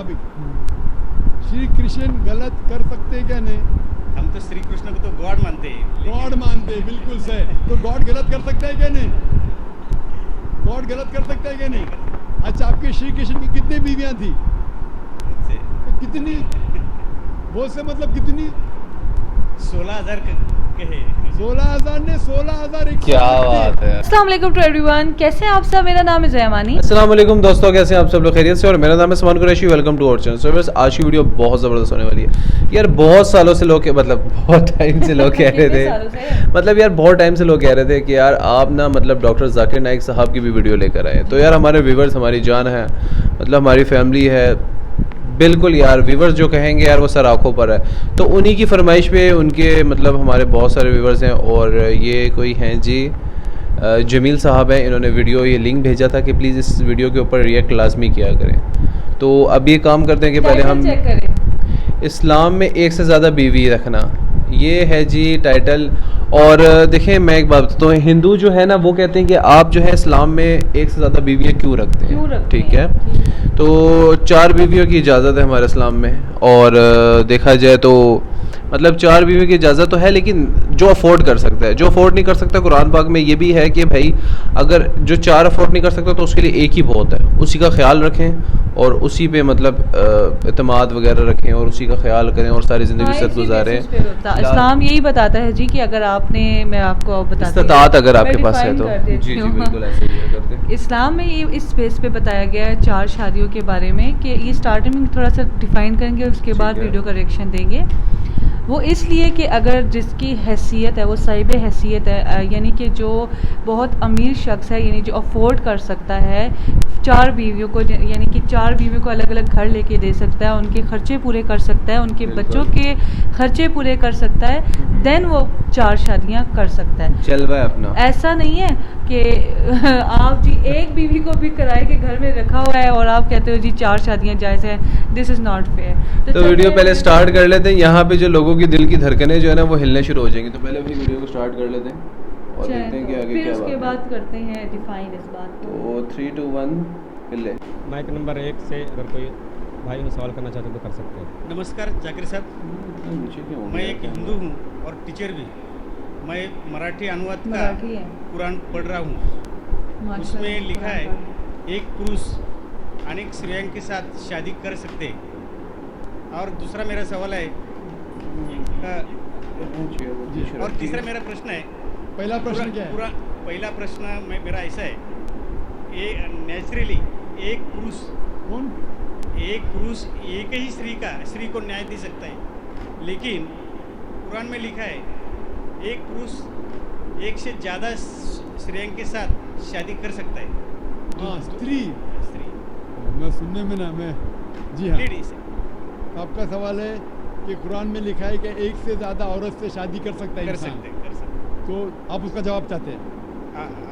श्री कृष्ण गलत कर सकते हैं क्या नहीं? हम तो श्री कृष्ण को तो गॉड मानते हैं। गॉड मानते हैं, बिल्कुल सही। तो गॉड गलत कर सकता है क्या नहीं? गॉड गलत कर सकता है क्या नहीं? अच्छा, आपके श्री कृष्ण की कितनी बीवियां थी? मुझसे कितनी? वो से मतलब कितनी? 16,000 कहे। 16,000 ने 16,000 क्या बात है। अस्सलाम वालेकुम टू एवरीवन, कैसे हैं आप सब? मेरा नाम है जयमानी। अस्सलाम वालेकुम दोस्तों, कैसे हैं आप सब लोग? खैरियत से? और मेरा नाम है Saman Qureshi. Welcome to our channel. So बस आज की वीडियो बहुत ज़बरदस्त होने वाली है यार। बहुत सालों से लोग मतलब बहुत टाइम से लोग कह रहे थे मतलब यार बहुत टाइम से लोग कह रहे थे कि यार आप ना मतलब डॉक्टर जाकिर नाइक साहब की भी वीडियो लेकर आए। तो यार हमारे व्यूवर्स हमारी जान है, मतलब हमारी फैमिली है। बिल्कुल यार, व्यूवर्स जो कहेंगे यार वो सर आँखों पर है। तो उन्हीं की फरमाइश पे उनके मतलब हमारे बहुत सारे व्यूवर्स हैं। और ये कोई हैं जी जमील साहब हैं, इन्होंने वीडियो ये लिंक भेजा था कि प्लीज़ इस वीडियो के ऊपर रिएक्ट लाजमी किया करें। तो अब ये काम करते हैं कि पहले हम चेक करें। इस्लाम में एक से ज़्यादा बीवी रखना, ये है जी टाइटल। और देखें मैं एक बात बताता हूँ, हिंदू जो है ना वो कहते हैं कि आप जो है इस्लाम में एक से ज़्यादा बीवियाँ क्यों रखते हैं, ठीक है। तो 4 बीवियों की इजाज़त है हमारे इस्लाम में। और देखा जाए तो मतलब 4 बीवी की इजाज़त तो है, लेकिन जो अफोर्ड कर सकता है, जो अफोर्ड नहीं कर सकता, कुरान पाक में ये भी है कि भाई अगर जो 4 अफोर्ड नहीं कर सकता तो उसके लिए एक ही बहुत है। उसी का ख्याल रखें और उसी पे मतलब इत्मीनाद वगैरह रखें और उसी का ख्याल करें और सारी ज़िंदगी साथ गुजारें। इस्लाम यही बताता है जी कि अगर आपने, मैं आपको बताती हूँ, इस्तात अगर आपके पास है मैं तो define कर देती जी जी हूँ। बिल्कुल ऐसे ही है, करते हैं। इस्लाम में ये इस बेस पे बताया गया है 4 शादियों के बारे में कि ये स्टार्टिंग में थोड़ा सा डिफाइन करेंगे, उसके बाद है। वीडियो का रिएक्शन देंगे। वो इसलिए कि अगर जिसकी हैसियत है वो साहिब हैसियत है, यानी कि जो बहुत अमीर शख्स है, यानी जो अफोर्ड कर सकता है 4 बीवियों को, यानी कि 4 बीवियों को अलग अलग घर लेके दे सकता है, उनके खर्चे पूरे कर सकता है, उनके बच्चों के खर्चे पूरे कर सकता है, देन वो 4 शादियां कर सकता है। जलवा है अपना। ऐसा नहीं है कि आप जी एक बीवी को भी किराए के घर में रखा हुआ है और आप कहते हो जी 4 शादियां जायज़ है। This is not fair. तो वीडियो पहले स्टार्ट कर लेते हैं। यहाँ पे जो लोगों की दिल की धड़कनें जो है ना वो हिलने शुरू हो जाएंगी। तो पहले अपनी वीडियो को स्टार्ट कर लेते हैं और देखते हैं कि आगे फिर क्या उसके बात बाद करते हैं डिफाइन इस बात को। तो 3 2 1 हिल। माइक नंबर 1 से अगर कोई भाई सवाल करना चाहते तो कर सकते हैं। नमस्कार जाकिर साहब, मैं एक हिंदू हूँ और टीचर भी। मैं मराठी अनुवाद का मराठी है। कुरान पढ़ रहा हूँ। माशाल्लाह, उसमें लिखा है कुरान एक पुरुष अनेक स्त्रियों के साथ शादी कर सकते हैं। और दूसरा मेरा सवाल है और तीसरा मेरा प्रश्न है। पहला प्रश्न क्या है? पहला प्रश्न मेरा ऐसा है, ये नेचुरली एक पुरुष कौन? एक पुरुष एक ही स्त्री को न्याय दे सकता है, लेकिन कुरान में लिखा है एक पुरुष एक से ज़्यादा स्त्रियों के साथ शादी कर सकता है। हाँ, स्त्री। स्त्री मैं सुनने में ना मैं जी हाँ। लेडीज। आपका सवाल है कि कुरान में लिखा है कि एक से ज़्यादा औरत से शादी कर सकता है कर इंसान। सकते हैं। तो आप उसका जवाब चाहते हैं?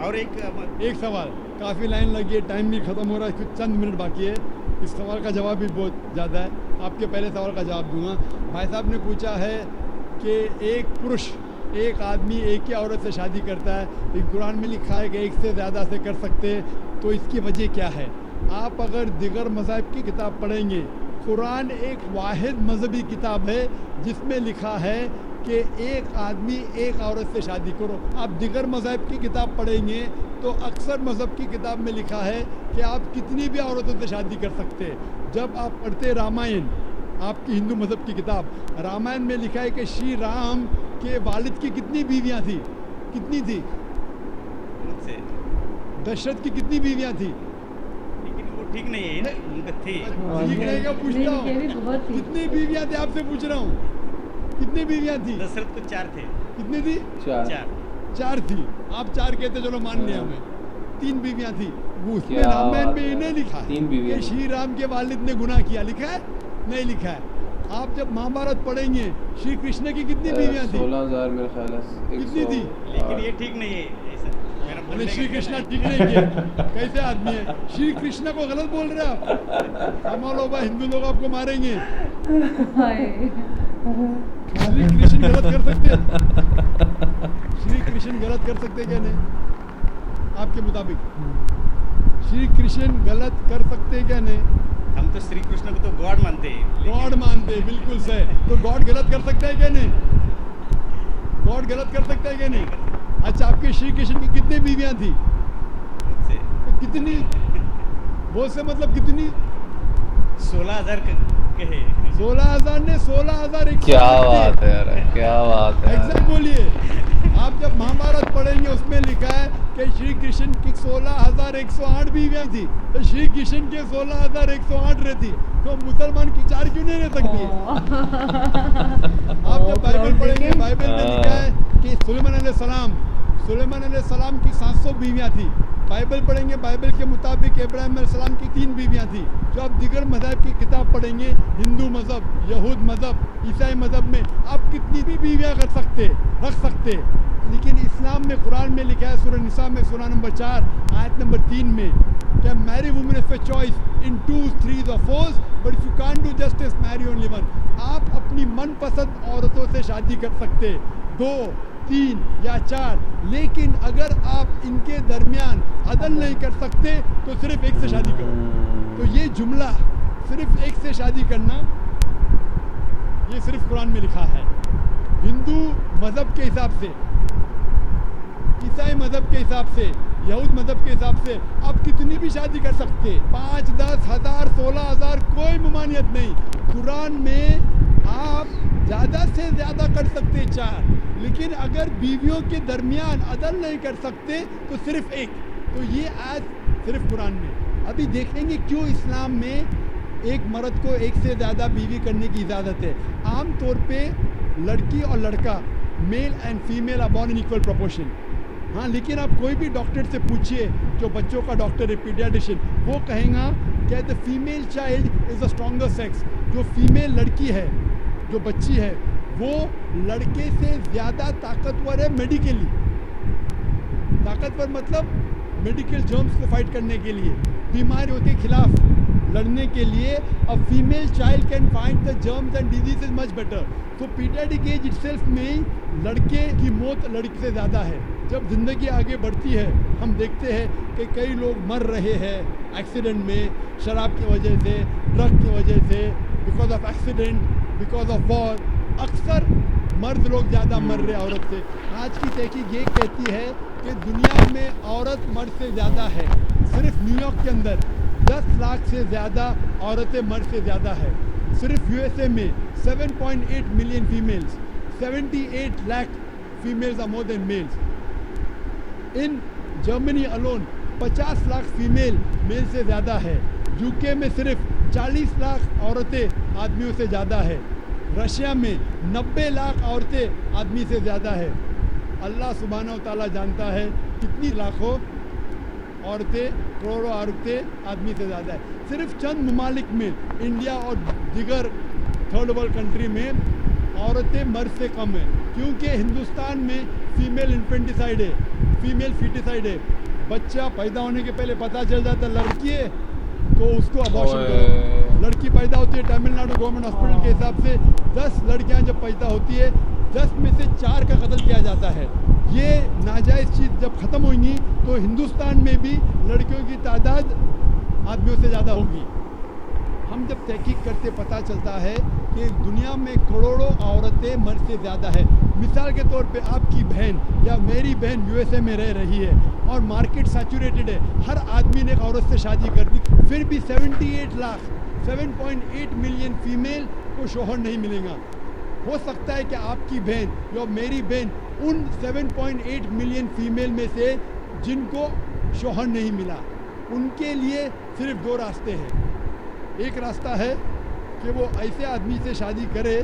और एक सवाल, काफ़ी लाइन लगी है, टाइम भी ख़त्म हो रहा है, कुछ चंद मिनट बाकी है। इस सवाल का जवाब भी बहुत ज़्यादा है, आपके पहले सवाल का जवाब दूंगा। भाई साहब ने पूछा है कि एक पुरुष, एक आदमी एक ही औरत से शादी करता है, लेकिन कुरान में लिखा है कि एक से ज़्यादा से कर सकते हैं, तो इसकी वजह क्या है? आप अगर दिगर मज़हब की किताब पढ़ेंगे, कुरान एक वाहिद मजहबी किताब है जिसमें लिखा है कि एक आदमी एक औरत से शादी करो। आप दिगर मज़हब की किताब पढ़ेंगे तो अक्सर मज़हब की किताब में लिखा है कि आप कितनी भी औरतों से शादी कर सकते हैं। जब आप पढ़ते रामायण, आपकी हिंदू मज़हब की किताब, रामायण में लिखा है कि श्री राम के वालिद की कितनी बीवियां थी? कितनी थी? मुझसे दशरथ की कितनी बीवियां थी? लेकिन वो ठीक नहीं है ना, उनका थी। ठीक नहीं का पूछता हूँ, ये भी बहुत थी। कितनी बीवियां थी आपसे पूछ रहा हूँ, कितनी बीवियां थी? दशरथ को 4 थे। कितनी थी? 4। 4 थी। आप 4 कहते, चलो मान लिया हमें। 3 बीवियां थी। वो उसमें क्या रामायण बात में है। इन्हें लिखा है 3 बीवियां कि थी। श्री राम के वालिद ने गुनाह किया, लिखा है? नहीं लिखा है। आप जब महाभारत पढ़ेंगे, श्री कृष्ण की कितनी बीवियां थी? 16,000 मेरे ख्याल है। कितनी थी? लेकिन ये ठीक नहीं है ऐसा। मेरा अरे बोलने का श्री कहना कृष्ण है। ठीक नहीं किया, कैसे आदमी है? श्री कृष्ण को गलत बोल रहे हैं आप। संभालो भाई, हिंदू लोग आपको मारेंगे। हाय। श्री कृष्ण गलत कर सकते हैं? श्री कृष्ण गलत कर सकते क्या नहीं आपके मुताबिक? श्री कृष्ण गलत कर सकते क्या नहीं? हम तो श्री कृष्ण को तो गॉड मानते हैं। गॉड मानते हैं, बिल्कुल सही। तो गॉड गलत कर सकता है क्या नहीं? गॉड गलत कर सकता है क्या नहीं? अच्छा, आपके श्री कृष्ण की कितनी बीवियां थी? से कितनी? वो से मतलब कितनी? 16,000 कहे। 16,000 ने 16,000 क्या बात है यार, क्या बात है एग्जैक्ट यार। बोलिए। आप जब महाभारत पढ़ेंगे उसमें लिखा है कि श्री कृष्ण की 16,108 बीवियां थी, तो श्री कृष्ण के 16,108 रहती, तो मुसलमान की 4 क्यों नहीं रह सकती है? आप जब बाइबल पढ़ेंगे, बाइबल में लिखा है कि सुलेमान अलैहिस्सलाम की 700 बीवियां थी। बाइबल पढ़ेंगे, बाइबल के मुताबिक इब्राहिम अलैहिस्सलाम की 3 बीवियां थी। जो आप दिगर मज़हब की किताब पढ़ेंगे, हिंदू मज़हब, यहूद मज़हब, ईसाई मज़हब में आप कितनी भी बीवियां रख सकते। लेकिन इस्लाम में, कुरान में लिखा है, सूरह निसा में, सूरह नंबर 4 आयत नंबर 3 में, क्या marry women is for choice in 2, 3 or 4, but if you can't do justice marry only one. आप अपनी मनपसंद औरतों से शादी कर सकते, 2, 3 या 4, लेकिन अगर आप इनके दरमियान अदल नहीं कर सकते तो सिर्फ एक से शादी करो। तो ये जुमला, सिर्फ एक से शादी करना, ये सिर्फ कुरान में लिखा है। हिंदू मज़हब के हिसाब से, ईसाई मज़हब के हिसाब से, यहूद मज़हब के हिसाब से आप कितनी भी शादी कर सकते, 5, 10, 1000, 16,000, कोई ममानियत नहीं। कुरान में आप ज़्यादा से ज़्यादा कर सकते 4, लेकिन अगर बीवियों के दरमियान अदल नहीं कर सकते तो सिर्फ एक। तो ये आज सिर्फ कुरान में। अभी देखेंगे क्यों इस्लाम में एक मर्द को एक से ज़्यादा बीवी करने की इजाज़त है। आम तौर पे लड़की और लड़का, male and female are born in equal proportion. हाँ, लेकिन आप कोई भी डॉक्टर से पूछिए, जो बच्चों का डॉक्टर है, पीडियाट्रिशियन, वो कहेगा कि the female child is the stronger sex. जो फीमेल लड़की है, जो बच्ची है, वो लड़के से ज़्यादा ताकतवर है मेडिकली। ताकतवर मतलब मेडिकल जर्म्स को फाइट करने के लिए, बीमारियों के खिलाफ लड़ने के लिए। A female child can fight the germs and disease much better. तो पीडियाट्रिक एज इटसेल्फ में लड़के की मौत लड़की से ज़्यादा है। जब ज़िंदगी आगे बढ़ती है, हम देखते हैं कि कई लोग मर रहे हैं एक्सीडेंट में, शराब की वजह से, ड्रग की वजह से, because of accident, because of war. अक्सर मर्द लोग ज़्यादा मर रहे औरत से। आज की तहकीक ये कहती है कि दुनिया में औरत मर्द से ज़्यादा है। सिर्फ न्यूयॉर्क के अंदर 10 लाख से ज़्यादा औरतें मर्द से ज़्यादा है। सिर्फ यूएसए में 7.8 million females, 78 lakh females are more than males. In Germany alone 50 lakh female male से ज़्यादा है। यूके में सिर्फ 40 लाख औरतें आदमियों से ज़्यादा है। रशिया में 90 लाख औरतें आदमी से ज़्यादा है। अल्लाह सुब्हानहू व तआला जानता है कितनी लाखों औरतें, करोड़ों औरतें आदमी से ज़्यादा है। सिर्फ चंद ममालिक में, इंडिया और दिगर थर्ड वर्ल्ड कंट्री में औरतें मर्द से कम है, क्योंकि हिंदुस्तान में फीमेल इन्फेंटिसाइड है, फीमेल फीटिसाइड है। बच्चा पैदा होने के पहले पता चल जाता है लड़की है तो उसको अबॉर्शन करो। लड़की पैदा होती है, तमिलनाडु गवर्नमेंट हॉस्पिटल के हिसाब से 10 लड़कियां जब पैदा होती है, 10 में से 4 का कत्ल किया जाता है। ये नाजायज़ चीज़ जब ख़त्म होगी तो हिंदुस्तान में भी लड़कियों की तादाद आदमियों से ज़्यादा होगी। हम जब तहकीक करते पता चलता है कि दुनिया में करोड़ों औरतें मर्द से ज़्यादा है। मिसाल के तौर पे आपकी बहन या मेरी बहन यूएसए में रह रही है और मार्केट सैचुरेटेड है, हर आदमी ने एक औरत से शादी कर दी, फिर भी 78 लाख 7.8 मिलियन फीमेल को शोहर नहीं मिलेगा। हो सकता है कि आपकी बहन या मेरी बहन उन 7.8 मिलियन फीमेल में से जिनको शोहर नहीं मिला, उनके लिए सिर्फ 2 रास्ते हैं। एक रास्ता है कि वो ऐसे आदमी से शादी करे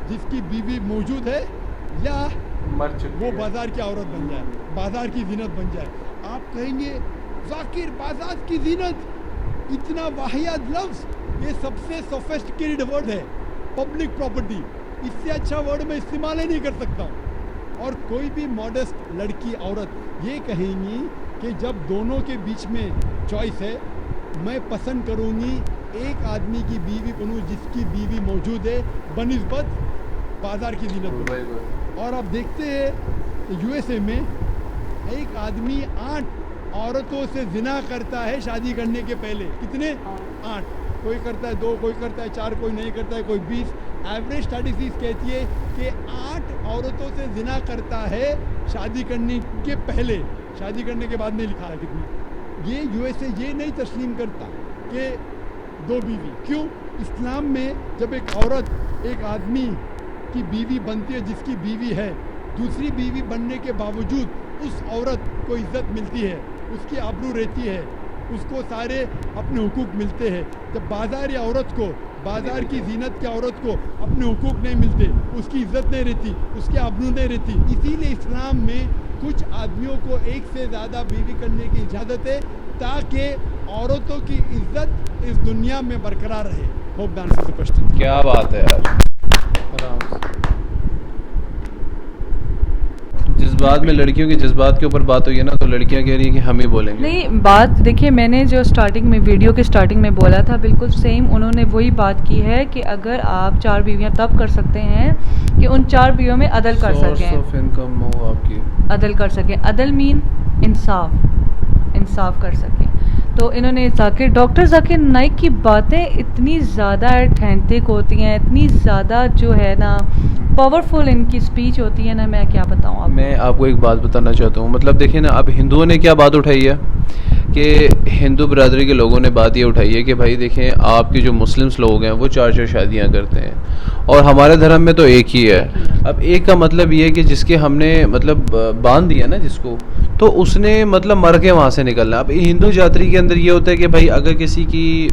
जिसकी बीवी मौजूद है, या वो बाजार की औरत बन जाए, बाजार की जीनत बन जाए। आप कहेंगे जाकिर बाजार की जीनत, इतना वाहियात लफ्ज़, ये सबसे सोफिस्टिकेटेड वर्ड है, पब्लिक प्रॉपर्टी। इससे अच्छा वर्ड मैं इस्तेमाल ही नहीं कर सकता हूँ। और कोई भी मॉडेस्ट लड़की, औरत ये कहेंगी कि जब दोनों के बीच में चॉइस है, मैं पसंद करूँगी एक आदमी की बीवी बनूँ जिसकी बीवी मौजूद है बनिस्बत बाजार की जीनत। और आप देखते हैं यूएसए में एक आदमी 8 औरतों से जिना करता है शादी करने के पहले। कितने? 8। कोई करता है 2, कोई करता है 4, कोई नहीं करता है कोई 20। एवरेज स्टैटिस्टिक्स कहती है कि 8 औरतों से जिना करता है शादी करने के पहले, शादी करने के बाद नहीं लिखा है कितनी। ये यूएसए ये नहीं तस्लीम करता कि 2 बीवी। क्यों? इस्लाम में जब एक औरत एक आदमी की बीवी बनती है, जिसकी बीवी है, दूसरी बीवी बनने के बावजूद उस औरत को इज्जत मिलती है, उसकी आबरू रहती है, उसको सारे अपने हुकूक मिलते हैं। जब बाज़ारी औरत को, बाज़ार की जीनत की औरत को अपने हुकूक नहीं मिलते, उसकी इज्जत नहीं रहती, उसकी आबरू नहीं रहती। इसीलिए इस्लाम में कुछ आदमियों को एक से ज़्यादा बीवी करने की इजाज़त है, ताकि औरतों की इज्जत इस दुनिया में बरकरार रहे। Hope the answer the question. क्या बात है यार, जज्बात में लड़कियों के जज्बात के ऊपर बात हुई है ना, तो लड़कियां कह रही हैं कि हम ही बोलेंगे। नहीं, बात देखिए, मैंने जो स्टार्टिंग में वीडियो के स्टार्टिंग में बोला था, बिल्कुल सेम उन्होंने वही बात की है कि अगर आप 4 बीवियां तब कर सकते हैं कि उन 4 बीवियों में अदल कर सकें, सोर्स ऑफ इनकम हो आपकी, अदल कर सकें। अदल मीन इंसाफ कर सकें। तो इन्होंने डॉक्टर जाकिर नाइक की बातें इतनी ज़्यादा ऑथेंटिक होती हैं, इतनी ज़्यादा जो है ना पावरफुल इनकी स्पीच होती है ना, मैं क्या बताऊँ आप। मैं आपको एक बात बताना चाहता हूँ। मतलब देखिए ना, अब हिंदुओं ने क्या बात उठाई है कि हिंदू बरादरी के लोगों ने बात ये उठाई है कि भाई देखें, आपके जो मुस्लिम्स लोग हैं वो 4 शादियाँ करते हैं, और हमारे धर्म में तो एक ही है। अब एक का मतलब ये है कि जिसके हमने मतलब बांध दिया ना जिसको, तो उसने मतलब मर के वहाँ से निकलना। अब हिंदू जाति के अंदर ये होता है कि भाई अगर किसी की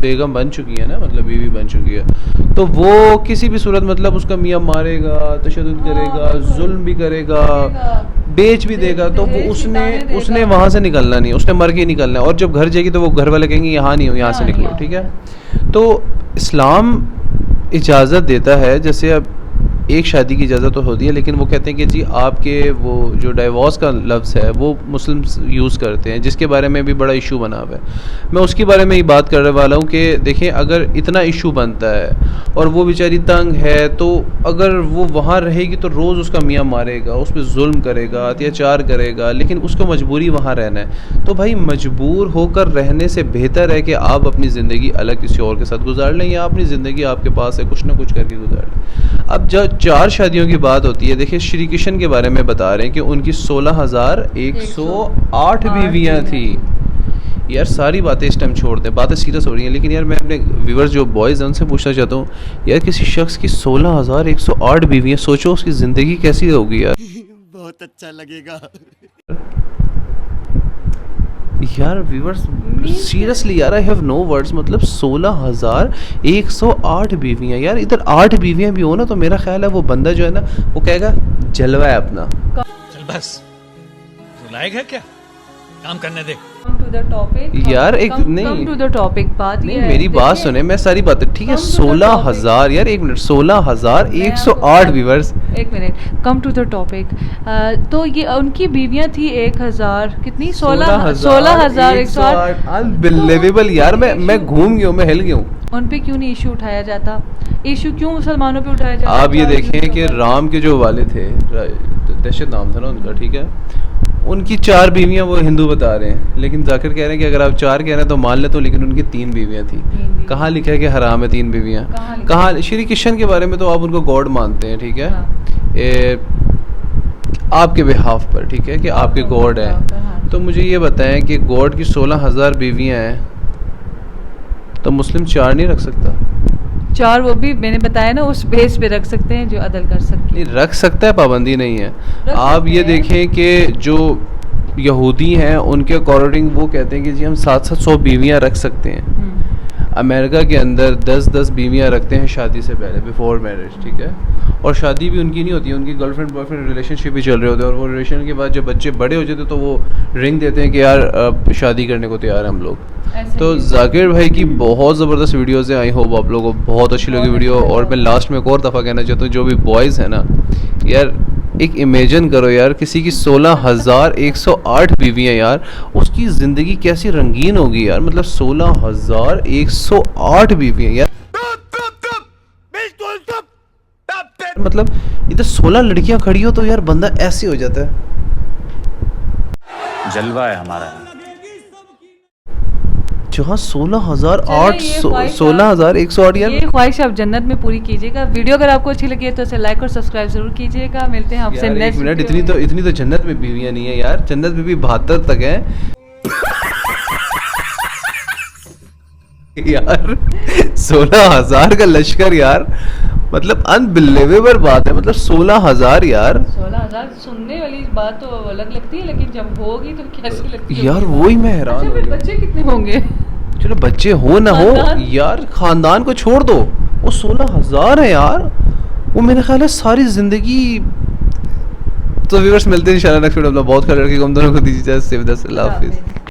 बेगम बन चुकी है ना, मतलब बीवी बन चुकी है, तो वो किसी भी सूरत मतलब उसका मियाँ मारेगा, तशद्दुद करेगा, जुल्म भी करेगा, बेच भी देगा, तो वो उसने वहाँ से निकलना नहीं, उसने मर के ही निकलना है। और जब घर जाएगी तो वो घर वाले कहेंगे यहाँ नहीं हो, यहाँ से निकलो, ठीक है। तो इस्लाम इजाज़त देता है, जैसे अब एक शादी की इजाज़त तो होती है, लेकिन वो कहते हैं कि जी आपके वो जो डाइवोर्स का लफ्ज़ है वो मुस्लिम्स यूज़ करते हैं, जिसके बारे में भी बड़ा इशू बना हुआ है। मैं उसके बारे में ही बात करने वाला हूँ कि देखें, अगर इतना इशू बनता है और वो बेचारी तंग है, तो अगर वो वहाँ रहेगी तो रोज़ उसका मियाँ मारेगा, उस पर जुल्म करेगा, अत्याचार करेगा, लेकिन उसको मजबूरी वहाँ रहना है। तो भाई मजबूर होकर रहने से बेहतर है कि आप अपनी ज़िंदगी अलग किसी और के साथ गुजार लें, या अपनी ज़िंदगी आपके पास है, कुछ ना कुछ करके गुजार लें। अब जब 4 शादियों की बात होती है, देखिए श्री कृष्ण के बारे में बता रहे हैं कि उनकी 16,108 बीवियाँ थी। यार सारी बातें इस टाइम छोड़ दें, बातें सीरियस हो रही हैं, लेकिन यार मैं अपने व्यूअर्स जो बॉयज़ हैं उनसे पूछना चाहता हूँ, यार किसी शख्स की 16,108 बीवियाँ, सोचो उसकी ज़िंदगी कैसी होगी यार। बहुत अच्छा लगेगा यार व्यूअर्स, सीरियसली यार, आई हैव नो वर्ड्स। मतलब 16,108 बीवियाँ यार, इधर 8 बीवियाँ भी हो ना, तो मेरा ख्याल है वो बंदा जो है ना, वो कहेगा जलवा है अपना। चल बस, रुलाएगा क्या, काम करने दे। यार एक नहीं, टू द टॉपिक बात नहीं, मेरी बात सुने, मैं सारी बातें ठीक है। 16,000 यार, एक मिनट, 16,108 व्यूअर्स, एक minute, come to the topic. तो ये उनकी बीवियां थी 1,000 कितनी, 16,108। अनबिलीवेबल यार, मैं घूम गया हूँ, मैं हिल गया हूँ। उन पे क्यों नहीं इशू उठाया जाता? इशू क्यों मुसलमानों पे उठाया जाता? आप ये देखें कि राम के जो वाले थे, दशरथ नाम था ना उनका, ठीक है, उनकी 4 बीवियां वो हिंदू बता रहे हैं, लेकिन जाकिर कह रहे हैं कि अगर आप 4 कह रहे हैं तो मान ले, तो लेकिन उनकी 3 बीवियां थी। कहाँ लिखा है कि हराम है 3 बीवियां? कहाँ? श्री कृष्ण के बारे में तो आप उनको गॉड मानते हैं, ठीक है, आपके बिहाफ पर, ठीक है, कि आपके गॉड हैं। तो मुझे ये बताएं कि गॉड की 16,000 बीवियां हैं, तो मुस्लिम 4 नहीं रख सकता? 4 वो भी मैंने बताया ना, उस बेस पे रख सकते हैं जो अदल कर सकते हैं। रख सकता है, पाबंदी नहीं है। आप ये देखें कि जो यहूदी हैं उनके अकॉर्डिंग वो कहते हैं कि जी हम 700 बीवियां रख सकते हैं। अमेरिका के अंदर 10 बीवियां रखते हैं शादी से पहले, बिफोर मैरिज, ठीक है, और शादी भी उनकी नहीं होती है, उनकी गर्लफ्रेंड बॉयफ्रेंड रिलेशनशिप भी चल रहे होते हैं, और वो रिलेशन के बाद जब बच्चे बड़े हो जाते तो वो रिंग देते हैं कि यार शादी करने को तैयार हैं हम लोग। तो जाकिर भाई की बहुत ज़बरदस्त वीडियोज़ हैं, आई होप आप लोगों को बहुत अच्छी लगी वीडियो। और मैं लास्ट में एक और दफ़ा कहना चाहता हूँ, जो भी बॉयज़ हैं ना यार, एक इमेजिन करो यार, किसी की 16,108 बीवियाँ यार, उसकी ज़िंदगी कैसी रंगीन होगी यार। मतलब 16,108 बीवियाँ यार, मतलब इधर 16 लड़कियां खड़ी हो तो यार बंदा ऐसे हो जाता है। जलवा है हमारा। जहाँ 16,008 चलिए, ये ख्वाहिश 16,108 यार। ये ख्वाहिश आप जन्नत में पूरी कीजिएगा। वीडियो अगर आपको अच्छी लगी है तो इसे लाइक और सब्सक्राइब जरूर कीजिएगा। मिलते हैं आपसे यार, एक नेक्स्ट मिनट, इतनी तो जन्नत में बीवियां नहीं है यार, जन्नत में भी 72 तक है यार। 16,000 का लश्कर यार, मतलब अनबिलीवेबल बात है, मतलब 16,000 यार। 16,000 सुनने वाली बात तो अलग लगती है, लेकिन जब होगी तो कैसी लगती है यार वही मैं हैरान अच्छा, हो फिर गया। बच्चे कितने होंगे? चलो बच्चे हो ना हो खानदान? यार, खानदान को छोड़ दो, वो 16,000 है यार, वो मेरे ख्याल है सारी जिंदगी। तो व्यूअर्स मिलते हैं इंशाल्लाह नेक्स्ट वीडियो में। बहुत ख्याल रखिएगा, हम दोनों को दीजिए इजाज़त। अल्लाह हाफिज़।